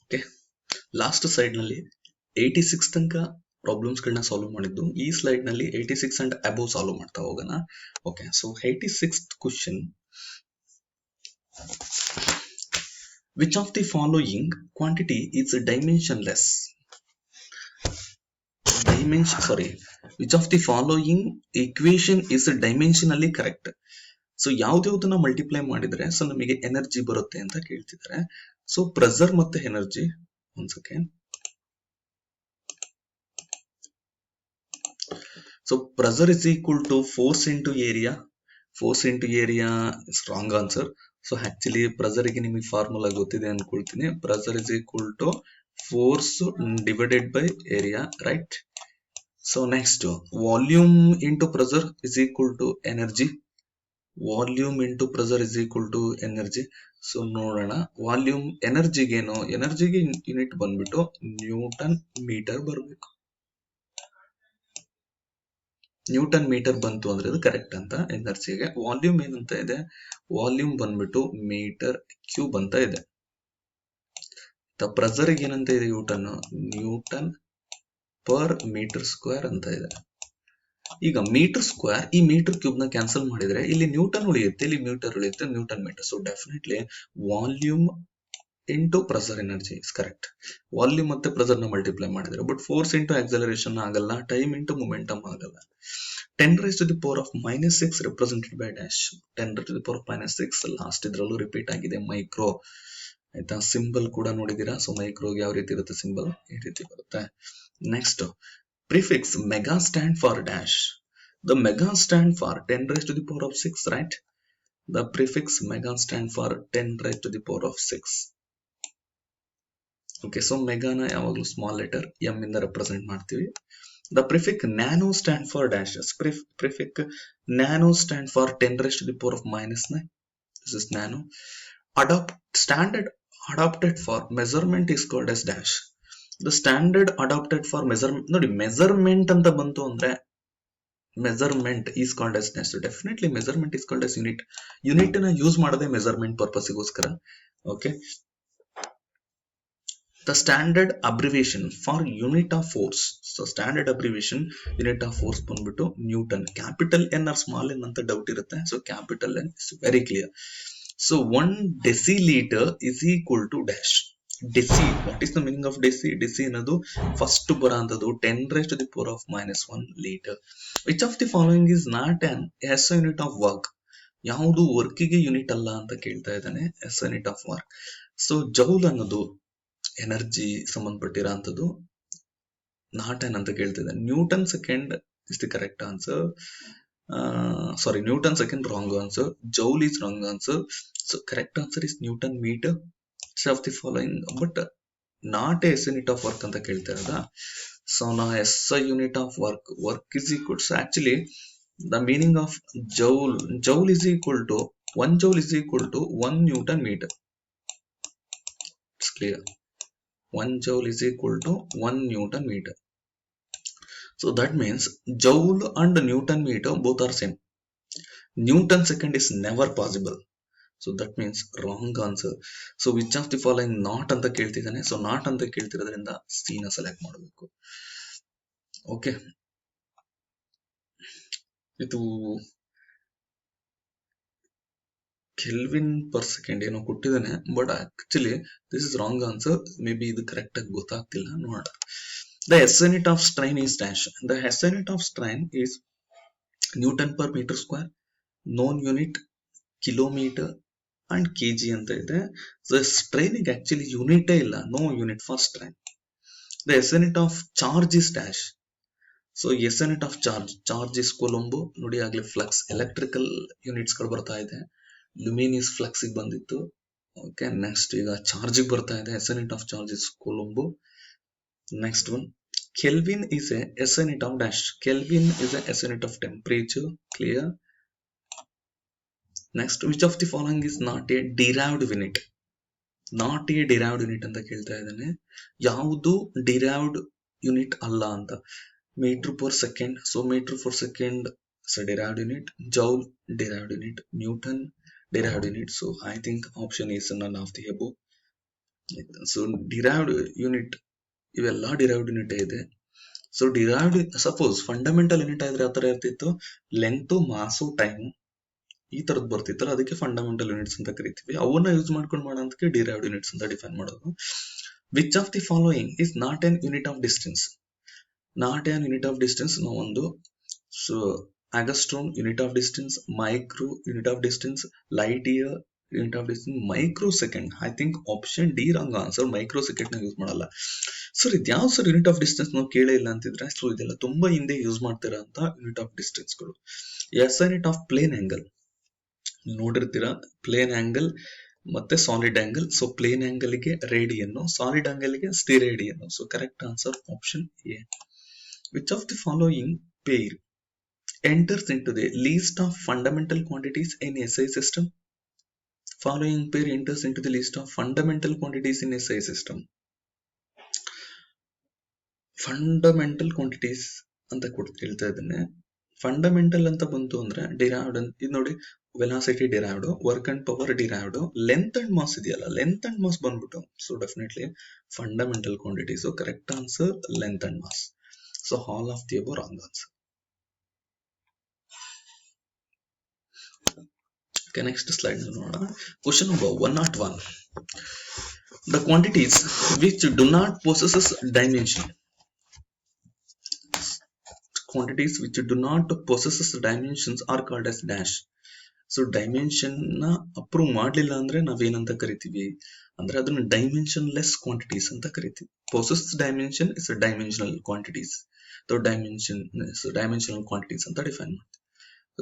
Okay, last side ನಲ್ಲಿ 86 ತನಕ problems ಗಳನ್ನ ಸಾಲ್ವ್ ಮಾಡಿದ್ದು. ಈ ಸ್ಲೈಡ್ ನಲ್ಲಿ 86 ಅಂಡ್ ಅಬೋವ್ ಸಾಲ್ವ್ ಮಾಡ್ತಾ ಹೋಗೋಣ. Okay, so 86th question, which of the following quantity is dimensionless? Which of the following equation is dimensionally correct? So ಯಾವ್ದಾವ್ದನ್ನ multiply ಮಾಡಿದ್ರೆ ಸೊ ನಮಗೆ ಎನರ್ಜಿ ಬರುತ್ತೆ ಅಂತ ಕೇಳ್ತಿದ್ದಾರೆ. ಸೊ ಪ್ರೆಸರ್ ಮತ್ತೆ ಎನರ್ಜಿ, ಒಂದ್ second. So pressure is equal to force into area. Force into area is wrong answer. So actually pressure ಗೆ ನಿಮಗೆ ಫಾರ್ಮುಲಾ ಗೊತ್ತಿದೆ ಅನ್ಕೊಳ್ತೀನಿ. Pressure is equal to force divided by area, right? So next, volume into pressure is equal to energy. Volume into pressure is equal to energy. So ನೋಡೋಣ, volume ಎನರ್ಜಿಗೇನು, ಎನರ್ಜಿಗೆ unit ಬಂದ್ಬಿಟ್ಟು Newton metre ಬರಬೇಕು. Newton metre ಬಂತು ಅಂದ್ರೆ ಅದು correct ಅಂತ. ಎನರ್ಜಿಗೆ volume ಏನಂತ ಇದೆ, volume ಬಂದ್ಬಿಟ್ಟು ಮೀಟರ್ ಕ್ಯೂಬ್ ಅಂತ ಇದೆ. ಪ್ರೆಸರ್ ಏನಂತ ಇದೆ, ನ್ಯೂಟನ್ ಪರ್ ಮೀಟರ್ ಸ್ಕ್ವೇರ್ ಅಂತ ಇದೆ. ಈಗ ಮೀಟರ್ ಸ್ಕ್ವೇರ್ ಈ ಮೀಟರ್ ಕ್ಯೂಬ್ ನ ಕ್ಯಾನ್ಸಲ್ ಮಾಡಿದ್ರೆ ಇಲ್ಲಿ ನ್ಯೂಟನ್ ಉಳಿಯುತ್ತೆ, ಇಲ್ಲಿ ಮೀಟರ್ ಉಳಿಯುತ್ತೆ, newton meter. So definitely volume into pressure energy is correct. Volume ಮತ್ತೆ ಪ್ರೆಸರ್ ನ ಮಲ್ಟಿಪ್ಲೈ ಮಾಡಿದ್ರೆ, ಬಟ್ ಫೋರ್ಸ್ ಇಂಟು ಆಕ್ಸಲರೇಷನ್ ಆಗಲ್ಲ, ಟೈಮ್ ಇಂಟು ಮೊಮೆಂಟಮ್ ಆಗಲ್ಲ. 10 raised to the power of -6 represented by dash. 10 raised to the power of -6 last ಇದ್ರಲ್ಲೂ repeat ಆಗಿದೆ, micro. ಆಯ್ತಾ, symbol ಕೂಡ ನೋಡಿದೀರಾ. ಸೊ ಮೈಕ್ರೋಗೆ ಯಾವ ರೀತಿ ಇರುತ್ತೆ ಸಿಂಬಲ್, ಈ ರೀತಿ ಬರುತ್ತೆ. Next, prefix mega stand for dash. The mega stand for 10 raised to the power of 6, right? The prefix mega stand for 10 raised to the power of 6. Okay, so mega na yavaglu small letter m ಇಂದ represent ಮಾಡ್ತೀವಿ. The prefix nano stand for dashes. Prefix nano stand for 10 raised to the power of -9. This is nano. Standard adopted for measurement is called as dash. The standard adopted for measurement, ನೋಡಿ measurement ಅಂತ ಬಂತು ಅಂದ್ರೆ measurement is called as dash. So definitely measurement is called as unit. Unit ನ use ಮಾಡದೆ measurement purpose ಗೋಸ್ಕರ. Okay. The standard abbreviation for unit of force. So standard abbreviation unit of force ಬಂದ್ಬಿಟ್ಟು newton. Capital N or small N ಅಂತ doubt ಇರುತ್ತೆ. So capital N is very clear. So 1 deciliter is equal to dash. Deci, what is the meaning of deci? Deci ಅನ್ನೋದು first ಬರೋಂಥದ್ದು 10 raised to the power of -1 liter. Which of the following is not an SI unit of work? ಯಾವುದು ವರ್ಕಿಗೆ unit ಅಲ್ಲ ಅಂತ ಕೇಳ್ತಾ ಇದ್ದಾನೆ. SI unit of work. So joule ಅನ್ನೋದು energy ಸಂಬಂಧಪಟ್ಟಿರೋ ಅಂತದ್ದು, not ಏನ್ ಅಂತ ಕೇಳ್ತಿದ್ದೆ. Newton second is the correct answer. Sorry, newton second wrong answer. Joule is wrong answer. So correct answer is newton metre. Of the following, but not S unit of work ಅಂತ ಕೇಳ್ತಾ ಇರೋದ. So ನಾ SI unit of work is equal. So actually the meaning of joule is equal to 1 joule is equal to 1 Newton meter. It's clear. 1 joule is equal to 1 Newton meter. So that means joule and Newton meter both are same. Newton second is never possible. So that means wrong answer. So which of the following not ಅಂತ ಕೇಳ್ತಿದ್ದಾನೆ. So not ಅಂತ ಕೇಳ್ತಿರೋದ್ರಿಂದ C ನ select ಮಾಡಬೇಕು. Okay, ಇದು kelvin per second ಏನೋ ಕೊಟ್ಟಿದ್ದಾನೆ, but actually this is wrong answer. May be ಇದು correct ಆಗಿ ಗೊತ್ತಾಗ್ತಿಲ್ಲ, ನೋಡೋಣ. The SI unit of strain is dash. The SI unit of strain is Newton per meter square. Known unit kilometer and kg ಅಂತ ಇದೆ. The strain ಗೆ actually unit ಇಲ್ಲ, no unit for strain. The SI unit of charge is dash. So SI unit of charge is Coulomb. ನೋಡಿ ಆಗ್ಲೇ flux electrical units ಗಳು ಬರ್ತಾ ಇದೆ. ಲುಮಿನಿಯಸ್ flux ಗೆ ಬಂದಿತ್ತು. ಓಕೆ, ನೆಕ್ಸ್ಟ್ ಈಗ ಚಾರ್ಜ್ ಬರ್ತಾ ಇದೆ. SI unit of charge is Coulomb. Next one, Kelvin is a SI unit of dash. Kelvin is a SI unit of temperature. Clear. Next, which of the following is not a derived unit? Not a derived unit ಅಂತ ಕೇಳ್ತಾ ಇದ್ದಾನೆ. ಯಾವುದು derived unit ಅಲ್ಲ ಅಂತ. Meter per second. So meter per second is a derived unit. Joule derived unit. Newton derived unit. So I think option is none of the above. So derived unit ಇವೆಲ್ಲ derived unit ಇದೆ. So derived suppose fundamental unit ಆದ್ರೆ ಯಾವ ತರ ಇರ್ತಿತ್ತು, length, ಮಾಸು, time ಈ ತರದ್ ಬರ್ತಿತ್ತಲ್ಲ, ಅದಕ್ಕೆ fundamental units ಅಂತ ಕರಿತೀವಿ. ಅವನ್ನ ಯೂಸ್ ಮಾಡ್ಕೊಂಡು ಮಾಡೋದಕ್ಕೆ ಡಿರೈವ್ಡ್ ಯೂನಿಟ್ಸ್ ಅಂತ ಡಿಫೈನ್ ಮಾಡೋದು. Which of the following is not an unit of distance? Not an unit of distance ನಾವು ಒಂದು, so angstrom unit of distance, micro unit of distance, light year unit of distance, micro second. I think option D wrong answer, micro second ನ use ಮಾಡಲ್ಲ. Sir ಇದು ಯಾವ sir unit of distance ನಾವು ಕೇಳೇ ಇಲ್ಲ ಅಂತಿದ್ರೆ, ಸೊ ಇದೆಲ್ಲ ತುಂಬಾ ಹಿಂದೆ ಯೂಸ್ ಮಾಡ್ತಿರೋ ಅಂತ ಯೂನಿಟ್ ಆಫ್ ಡಿಸ್ಟೆನ್ಸ್ ಗಳು. S unit of plane angle ನೋಡಿರ್ತೀರಾ, ಪ್ಲೇನ್ ಆಂಗಲ್ ಮತ್ತೆ solid angle. So plane angle ಗೆ ರೇಡಿಯನ್, ಸಾಲಿಡ್ ಆಂಗಲ್ ಗೆ steradian. So correct answer option A. Which of the following pair enters into the list of fundamental quantities in SI system? Following pair enters into the list of fundamental quantities in SI system. Fundamental quantities ಅಂತ ಹೇಳ್ತಾ ಇದ್ದೇನೆ. Fundamental ಅಂತ ಬಂತು ಅಂದ್ರೆ derived, ಇದು ನೋಡಿ, velocity derived, work and power derived, length and mass ಇದೆಯಲ್ಲ, length and mass ಬಂದ್ಬಿಟ್ಟು so definitely fundamental quantities. Correct answer length and mass. So all of the above wrong answer. Okay, next slide ನೋಡೋಣ. Question number 101. The quantities which do not possess dimension. Quantities which do not possess dimensions are called as dash. So dimension ನ approve ಮಾಡ್ಲಿಲ್ಲ ಅಂದ್ರೆ ನಾವೇನಂತ ಕರಿತೀವಿ ಅಂದ್ರೆ ಅದನ್ನ dimension less quantities ಅಂತ ಕರಿತೀವಿ. Possess dimension is dimensional quantities, dimensional quantities ಅಂತ ಡಿಫೈನ್ ಮಾಡ್ತೀವಿ.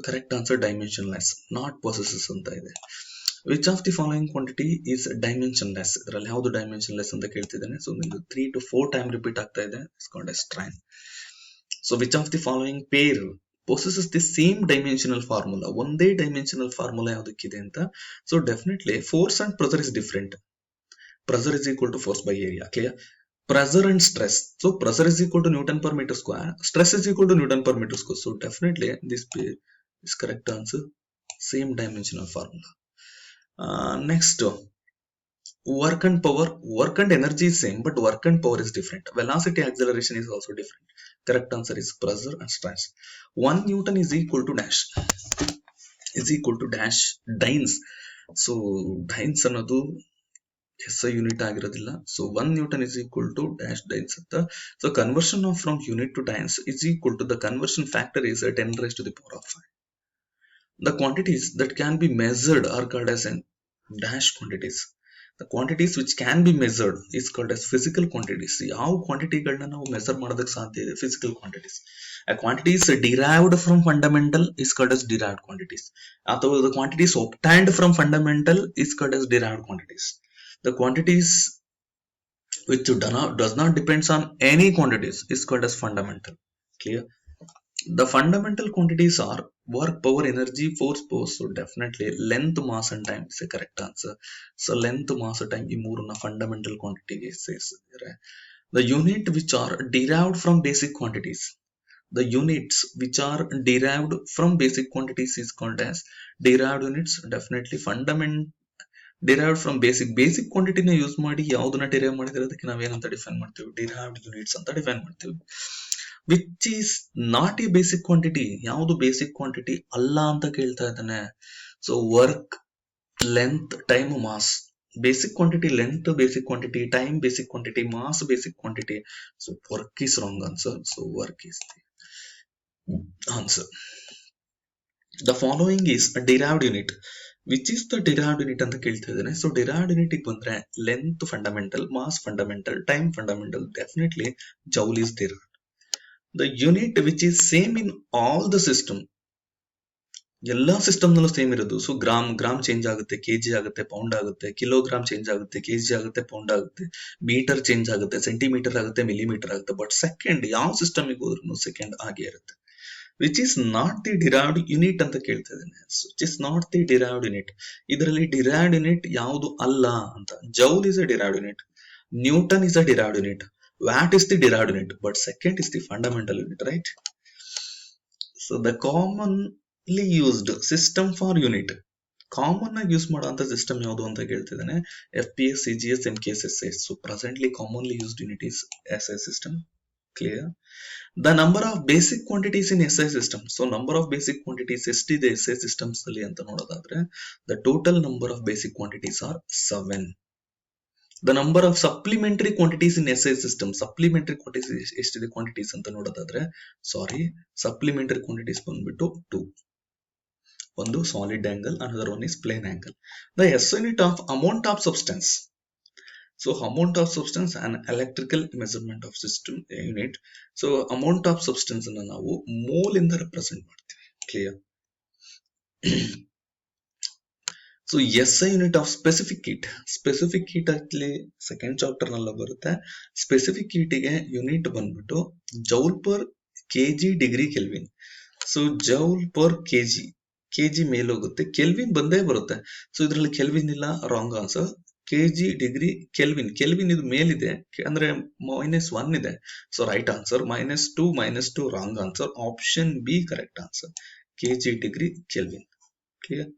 Correct answer dimensionless, not possesses ಅಂತ ಇದೆ. Which of the following quantity is dimensionless? ಇದರಲ್ಲಿ ಯಾವುದು ಡೈಮೆನ್ಷನ್ಲೆಸ್ ಅಂತ ಕೇಳ್ತಿದ್ದೇನೆ. ಸೊ ನಿಮ್ದು 3 to 4 ಟೈಮ್ ರಿಪೀಟ್ ಆಗ್ತಾ ಇದೆ. It's called as train. So which of the following peer possesses the same dimensional formula? ಒಂದೇ dimensional formula ಯಾವುದಕ್ಕಿದೆ ಅಂತ. So definitely force and pressure is different. Pressure is equal to force by area. Clear? Pressure and stress. So pressure is equal to Newton per meter square. Stress is equal to Newton per meter square. So definitely this is correct answer. Same dimensional formula. Next, work and power. Work and energy is same, but work and power is different. Velocity acceleration is also different. Correct answer is pressure and stress. 1 Newton is equal to dash. Is equal to dash dynes. So dynes ಅನ್ನೋದು SI unit ಆಗಿರೋದಿಲ್ಲ. So 1 Newton is equal to dash dynes ಅಂತ. So conversion of from unit to dynes is equal to the conversion factor is 10 raised to the power of 5. The quantities that can be measured are called as dash quantities. The quantities which can be measured is called as physical quantities. ಯಾವ ಕ್ವಾಂಟಿಟಿಗಳನ್ನ ನಾವು measure ಮಾಡೋದಕ್ಕೆ ಸಾಧ್ಯ ಇದೆ? Physical quantities. A quantity is derived from fundamental is called as derived quantities. ಅಥವಾ the quantities obtained from fundamental is called as derived quantities. The quantities which does not depends on any quantities is called as fundamental. Clear? The fundamental quantities are work, power, energy, force, force. So definitely length, mass and time is a correct answer. So length, mass and time ಈ ಮೂರನ್ನ fundamental quantities ಸೇರಿಸಿದ್ದಾರೆ. The unit which are derived from basic quantities. The units which are derived from basic quantities is called as derived units. Definitely derived from basic quantity ನ use ಮಾಡಿ ಯಾವುದನ್ನ derive ಮಾಡಿದ್ರೆ ಅದಕ್ಕೆ ನಾವೇನಂತ define ಮಾಡ್ತೀವಿ? derived units ಅಂತ define ಮಾಡ್ತೀವಿ. Which is not a basic quantity? ಯಾವುದು ಬೇಸಿಕ್ ಕ್ವಾಂಟಿಟಿ ಅಲ್ಲ ಅಂತ ಕೇಳ್ತಾ ಇದ್ದಾನೆ. So work, length, time, mass. Basic quantity length, basic quantity time, basic quantity mass, basic quantity. So work is wrong answer. So work is the answer. The following is derived unit. Which is the derived unit ಅಂತ ಕೇಳ್ತಾ ಇದ್ದೇನೆ. So derived unit ಬಂದ್ರೆ length fundamental, mass fundamental, time fundamental. Definitely joule is derived. The unit which is same in all the system, ಎಲ್ಲಾ system ನಲ್ಲೂ same ಇರೋದು. So gram change ಆಗುತ್ತೆ, KG ಆಗುತ್ತೆ, pound ಆಗುತ್ತೆ, ಕಿಲೋಗ್ರಾಮ್ ಚೇಂಜ್ ಆಗುತ್ತೆ, KG ಆಗುತ್ತೆ, pound ಆಗುತ್ತೆ, ಮೀಟರ್ ಚೇಂಜ್ ಆಗುತ್ತೆ, ಸೆಂಟಿಮೀಟರ್ ಆಗುತ್ತೆ, ಮಿಲಿಮೀಟರ್ ಆಗುತ್ತೆ. ಬಟ್ ಸೆಕೆಂಡ್ ಯಾವ ಸಿಸ್ಟಮ್ ಹೋದ್ರೂ ಸೆಕೆಂಡ್ ಆಗೇ ಇರುತ್ತೆ. Which is not the derived unit ಅಂತ ಕೇಳ್ತಾ ಇದ್ದೇನೆ. Which is not the derived unit. ಇದರಲ್ಲಿ ಡಿರೈವ್ಡ್ ಯೂನಿಟ್ ಯಾವುದು ಅಲ್ಲ ಅಂತ. Joule is a derived unit, Newton is a derived unit, watt is the derived unit, but second is the fundamental unit, right? So the commonly used system for unit, common ಆಗಿ use ಮಾಡುವಂತ system ಯಾವುದು ಅಂತ ಕೇಳ್ತಿದ್ದಾನೆ. FPS, CGS, MKS, SI. So presently commonly used unit is SI system. Clear. The number of basic quantities in SI system. So number of basic quantities ಎಷ್ಟಿದೆ SI systems ಅಲ್ಲಿ ಅಂತ ನೋಡೋದಾದ್ರೆ, the total number of basic quantities are 7. The number of supplementary quantities in SI system. Supplementary quantities ಎಷ್ಟಿದೆ quantities ಅಂತ ನೋಡೋದಾದ್ರೆ, supplementary quantities ಬಂದ್ಬಿಟ್ಟು 2. ಒಂದು solid angle, another one is plane angle. The SI unit of amount of substance. So amount of substance and electrical measurement of system unit. So amount of substance ಅನ್ನು ನಾವು mole ಇಂದ represent ಮಾಡ್ತೀವಿ. Clear. So SI unit of specific heat. Specific heat ಅಲ್ಲಿ second chapter ನಲ್ಲ ಬರುತ್ತೆ. Specific ಹೀಟಿಗೆ unit ಬಂದ್ಬಿಟ್ಟು joule per KG degree kelvin. So joule per KG ಮೇಲೋಗುತ್ತೆ, ಕೆಲ್ವಿನ್ ಬಂದೇ ಬರುತ್ತೆ. ಸೊ ಇದರಲ್ಲಿ ಕೆಲ್ವಿನ್ ಇಲ್ಲ, wrong answer. KG degree kelvin ಇದು ಮೇಲಿದೆ ಅಂದ್ರೆ -1 ಇದೆ. So right answer. -2 wrong answer. Option B correct answer. KG degree kelvin. Clear.